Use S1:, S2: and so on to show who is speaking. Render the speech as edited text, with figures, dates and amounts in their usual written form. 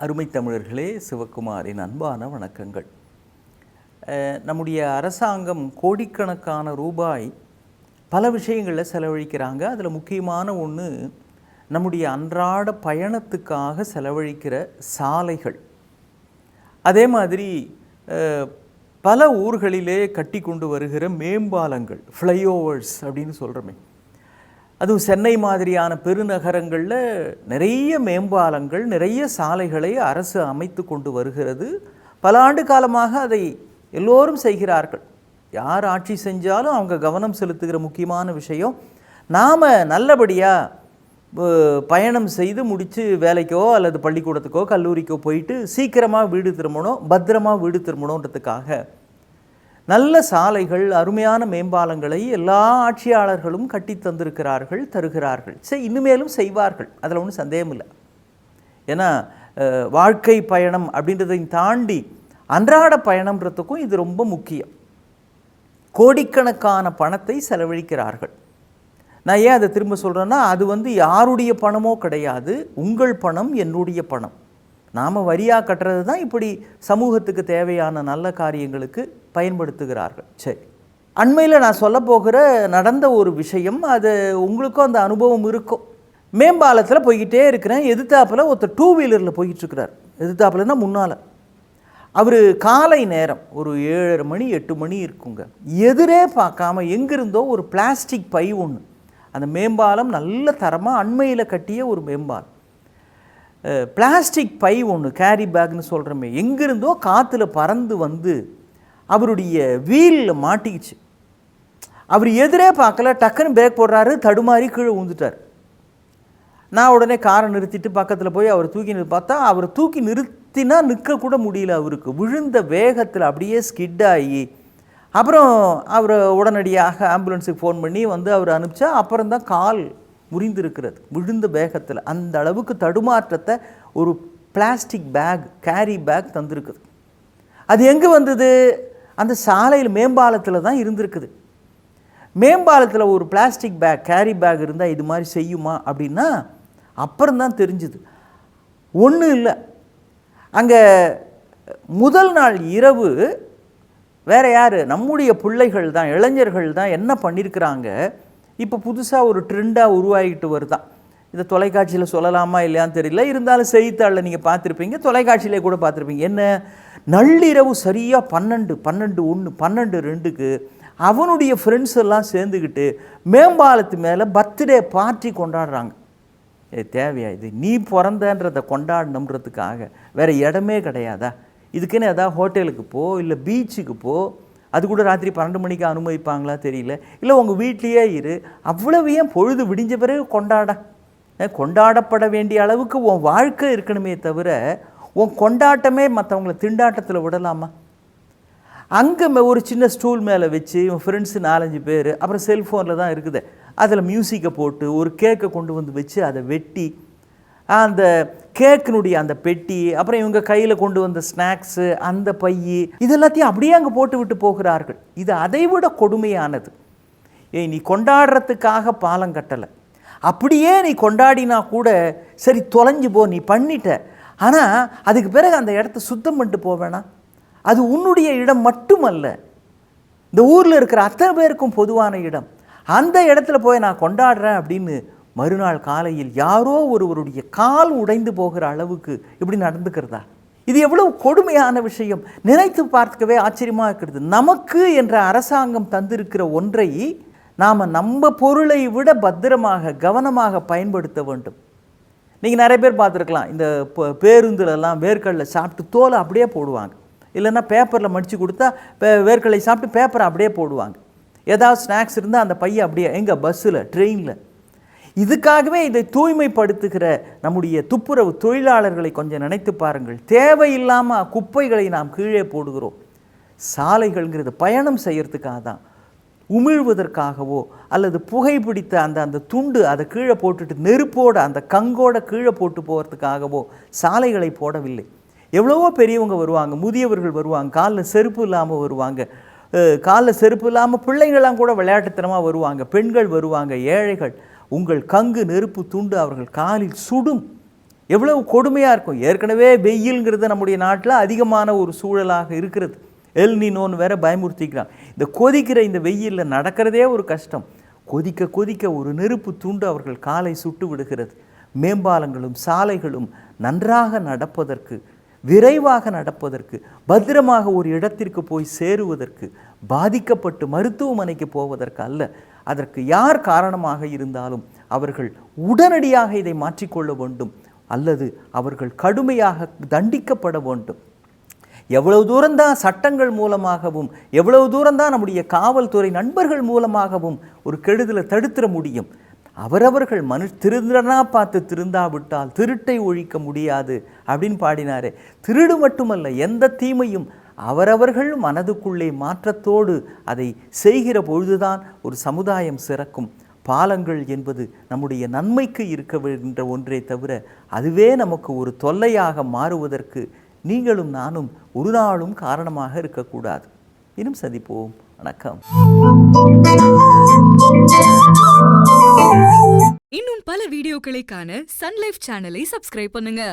S1: அருமை தமிழர்களே, சிவகுமாரின் அன்பான வணக்கங்கள். நம்முடைய அரசாங்கம் கோடிக்கணக்கான ரூபாய் பல விஷயங்களில் செலவழிக்கிறாங்க. அதில் முக்கியமான ஒன்று நம்முடைய அன்றாட பயணத்துக்காக செலவழிக்கிற சாலைகள். அதே மாதிரி பல ஊர்களிலே கட்டி கொண்டு வருகிற மேம்பாலங்கள், ஃப்ளைஓவர்ஸ் அப்படின்னு சொல்கிறோமே. அதுவும் சென்னை மாதிரியான பெருநகரங்களில் நிறைய மேம்பாலங்கள், நிறைய சாலைகளை அரசு அமைத்து கொண்டு வருகிறது. பல ஆண்டு காலமாக அதை எல்லோரும் செய்கிறார்கள். யார் ஆட்சி செஞ்சாலும் அவங்க கவனம் செலுத்துகிற முக்கியமான விஷயம், நாம் நல்லபடியாக பயணம் செய்து முடித்து வேலைக்கோ அல்லது பள்ளிக்கூடத்துக்கோ கல்லூரிக்கோ போயிட்டு சீக்கிரமாக வீடு திரும்பணும், பத்திரமாக வீடு திரும்பணுன்றதுக்காக நல்ல சாலைகள், அருமையான மேம்பாலங்களை எல்லா ஆட்சியாளர்களும் கட்டி தந்திருக்கிறார்கள், தருகிறார்கள். இன்னுமேலும் செய்வார்கள், அதில் ஒன்றும் சந்தேகம் இல்லை. ஏன்னா வாழ்க்கை பயணம் அப்படின்றதை தாண்டி அன்றாட பயணம்ன்றதுக்கும் இது ரொம்ப முக்கியம். கோடிக்கணக்கான பணத்தை செலவழிக்கிறார்கள். நான் ஏன் அதை திரும்ப சொல்கிறேன்னா, அது யாருடைய பணமோ கிடையாது, உங்கள் பணம், என்னுடைய பணம். நாம் வரியாக கட்டுறது தான் இப்படி சமூகத்துக்கு தேவையான நல்ல காரியங்களுக்கு பயன்படுத்துகிறார்கள். சரி, அண்மையில் நான் சொல்ல போகிற நடந்த ஒரு விஷயம், அது உங்களுக்கும் அந்த அனுபவம் இருக்கும். மேம்பாலத்தில் போய்கிட்டே இருக்கிறேன், எதிர்த்தாப்பில் ஒருத்தர் 2 வீலரில் போய்கிட்டுருக்கிறார். எதிர்த்தாப்புலன்னா முன்னால். அவர் காலை நேரம் ஒரு 7:30 மணி 8 மணி இருக்குங்க. எதிரே பார்க்காம எங்கிருந்தோ ஒரு பிளாஸ்டிக் பை ஒன்று, அந்த மேம்பாலம் நல்ல தரமாக அண்மையில் கட்டிய ஒரு மேம்பாலம், பிளாஸ்டிக் பை ஒன்று, கேரி பேக்னு சொல்கிறோமே, எங்கிருந்தோ காற்றுல பறந்து வந்து அவருடைய வீலில் மாட்டிக்கிச்சு. அவர் எதிரே பார்க்கல, டக்குன்னு பிரேக் போடுறாரு, தடுமாறி கீழே விழுந்துட்டார். நான் உடனே காரை நிறுத்திட்டு பக்கத்தில் போய் அவர் தூக்கி பார்த்தா, அவர் தூக்கி நிறுத்தினா நிற்கக்கூட முடியல. அவருக்கு விழுந்த வேகத்தில் அப்படியே ஸ்கிட் ஆகி, அப்புறம் அவர் உடனடியாக ஆம்புலன்ஸுக்கு ஃபோன் பண்ணி அவர் அனுப்பிச்சா, அப்புறம்தான் கால் முறிந்திருக்கிறது விழுந்த வேகத்தில். அந்த அளவுக்கு தடுமாற்றத்தை ஒரு பிளாஸ்டிக் பேக், கேரி பேக் தந்திருக்குது. அது எங்கே வந்தது? அந்த சாலையில் மேம்பாலத்தில் தான் இருந்திருக்குது. மேம்பாலத்தில் ஒரு பிளாஸ்டிக் பேக், கேரி பேக் இருந்தால் இது மாதிரி செய்யுமா அப்படின்னா அப்புறம்தான் தெரிஞ்சுது. ஒன்றும் இல்லை, அங்கே முதல் நாள் இரவு வேறு யார், நம்முடைய பிள்ளைகள் தான், இளைஞர்கள் தான் என்ன பண்ணியிருக்கிறாங்க. இப்போ புதுசாக ஒரு ட்ரெண்டாக உருவாகிட்டு வருதான். இதை தொலைக்காட்சியில் சொல்லலாமா இல்லையான்னு தெரியல, இருந்தாலும் செய்தித்தாளில் நீங்கள் பார்த்துருப்பீங்க, தொலைக்காட்சியிலே கூட பார்த்துருப்பீங்க. என்ன, நள்ளிரவு சரியாக 12:1 12:02க்கு அவனுடைய ஃப்ரெண்ட்ஸ் எல்லாம் சேர்ந்துக்கிட்டு மேம்பாலத்து மேலே பர்த்டே பார்ட்டி கொண்டாடுறாங்க. தேவையா இது? நீ பிறந்தன்றதை கொண்டாடணுன்றதுக்காக வேறு இடமே கிடையாதா? இதுக்குன்னு எதாவது ஹோட்டலுக்கு போ, இல்லை பீச்சுக்கு போ. அது கூட ராத்திரி 12 மணிக்கு அனுமதிப்பாங்களா தெரியல. இல்லை உங்கள் வீட்லேயே இரு. அவ்வளவு ஏன் பொழுது விடிஞ்ச பிறகு கொண்டாடப்பட வேண்டிய அளவுக்கு உன் வாழ்க்கை இருக்கணுமே தவிர உன் கொண்டாட்டமே மற்றவங்களை திண்டாட்டத்தில் விடலாமா? அங்கே ஒரு சின்ன ஸ்டூல் மேலே வச்சு இவன் ஃப்ரெண்ட்ஸு 4-5 பேர், அப்புறம் செல்ஃபோனில் தான் இருக்குது, அதில் மியூசிக்கை போட்டு ஒரு கேக்கை கொண்டு வந்து வச்சு அதை வெட்டி, அந்த கேக்கினுடைய அந்த பெட்டி, அப்புறம் இவங்க கையில் கொண்டு வந்த ஸ்நாக்ஸு, அந்த பை, இதெல்லாத்தையும் அப்படியே அங்கே போட்டு விட்டு போகிறார்கள். இது அதைவிட கொடுமையானது. நீ கொண்டாடுறதுக்காக பாலம் கட்டலை, அப்படியே நீ கொண்டாடினா கூட சரி தொலைஞ்சு போ, நீ பண்ணிட்ட. ஆனால் அதுக்கு பிறகு அந்த இடத்த சுத்தம் பண்ணிட்டு போவேனா? அது உன்னுடைய இடம் மட்டுமல்ல, இந்த ஊரில் இருக்கிற அத்தனை பேருக்கும் பொதுவான இடம். அந்த இடத்துல போய் நான் கொண்டாடுறேன் அப்படின்னு மறுநாள் காலையில் யாரோ ஒருவருடைய கால் உடைந்து போகிற அளவுக்கு இப்படி நடந்துக்கிறதா? இது எவ்வளவு கொடுமையான விஷயம். நினைத்து பார்க்கவே ஆச்சரியமாக இருக்கிறது. நமக்கு என்ற அரசாங்கம் தந்திருக்கிற ஒன்றை நாம் நம்ம பொருளை விட பத்திரமாக, கவனமாக பயன்படுத்த வேண்டும். நீங்கள் நிறைய பேர் பார்த்துருக்கலாம், இந்த பேருந்துலெல்லாம் வேர்க்கடலை சாப்பிட்டு தோலை அப்படியே போடுவாங்க, இல்லைன்னா பேப்பரில் மடித்து கொடுத்தா வேர்க்கடலை சாப்பிட்டு பேப்பரை அப்படியே போடுவாங்க. ஏதாவது ஸ்நாக்ஸ் இருந்தால் அந்த பையை அப்படியே, எங்கே பஸ்ஸில், ட்ரெயினில். இதுக்காகவே இதை தூய்மைப்படுத்துகிற நம்முடைய துப்புரவு தொழிலாளர்களை கொஞ்சம் நினைத்து பாருங்கள். தேவையில்லாமல் குப்பைகளை நாம் கீழே போடுகிறோம். சாலைகள்ங்கிறது பயணம் செய்கிறதுக்காக தான், உமிழ்வதற்காகவோ அல்லது புகைப்பிடித்த அந்த துண்டு அதை கீழே போட்டுட்டு நெருப்போடு அந்த கங்கோட கீழே போட்டு போகிறதுக்காகவோ சாலைகளை போடவில்லை. எவ்வளவோ பெரியவங்க வருவாங்க, முதியவர்கள் வருவாங்க, காலில் செருப்பு இல்லாமல் வருவாங்க, காலில் செருப்பு இல்லாமல் பிள்ளைங்கள்லாம் கூட விளையாட்டுத்தனமாக வருவாங்க, பெண்கள் வருவாங்க, ஏழைகள். உங்கள் கங்கு நெருப்பு துண்டு அவர்கள் காலில் சுடும். எவ்வளவு கொடுமையாக இருக்கும். ஏற்கனவே வெயில்ங்கிறது நம்முடைய நாட்டில் அதிகமான ஒரு சூழலாக இருக்கிறது. எல் நினோன்னு வேற பயமுறுத்திக்கிறான். இந்த கொதிக்கிற இந்த வெயிலில் நடக்கிறதே ஒரு கஷ்டம். கொதிக்க கொதிக்க ஒரு நெருப்பு துண்டு அவர்கள் காலை சுட்டு விடுகிறது. மேம்பாலங்களும் சாலைகளும் நன்றாக நடப்பதற்கு, விரைவாக நடப்பதற்கு, பத்திரமாக ஒரு இடத்திற்கு போய் சேருவதற்கு, பாதிக்கப்பட்டு மருத்துவமனைக்கு போவதற்கு அல்ல. அதற்கு யார் காரணமாக இருந்தாலும் அவர்கள் உடனடியாக இதை மாற்றிக்கொள்ள வேண்டும், அல்லது அவர்கள் கடுமையாக தண்டிக்கப்பட வேண்டும். எவ்வளவு தூரம்தான் சட்டங்கள் மூலமாகவும், எவ்வளவு தூரம்தான் நம்முடைய காவல்துறை நண்பர்கள் மூலமாகவும் ஒரு கெடுதலை தடுத்துட முடியும். அவரவர்கள் திருடனா பார்த்து திருந்தாவிட்டால் திருட்டை ஒழிக்க முடியாது அப்படின்னு பாடினாரே. திருடு மட்டுமல்ல, எந்த தீமையும் அவரவர்கள் மனதுக்குள்ளே மாற்றத்தோடு அதை செய்கிற பொழுதுதான் ஒரு சமுதாயம் சிறக்கும். பாலங்கள் என்பது நம்முடைய நன்மைக்கு இருக்க வேண்டிய ஒன்றே தவிர அதுவே நமக்கு ஒரு தொல்லையாக மாறுவதற்கு நீங்களும் நானும் ஒரு நாளும் காரணமாக இருக்கக்கூடாது. இன்னும் சந்திப்போம். வணக்கம்.
S2: இன்னும் பல வீடியோக்களை காண சன் லைஃப் சேனலை சப்ஸ்கிரைப் பண்ணுங்க.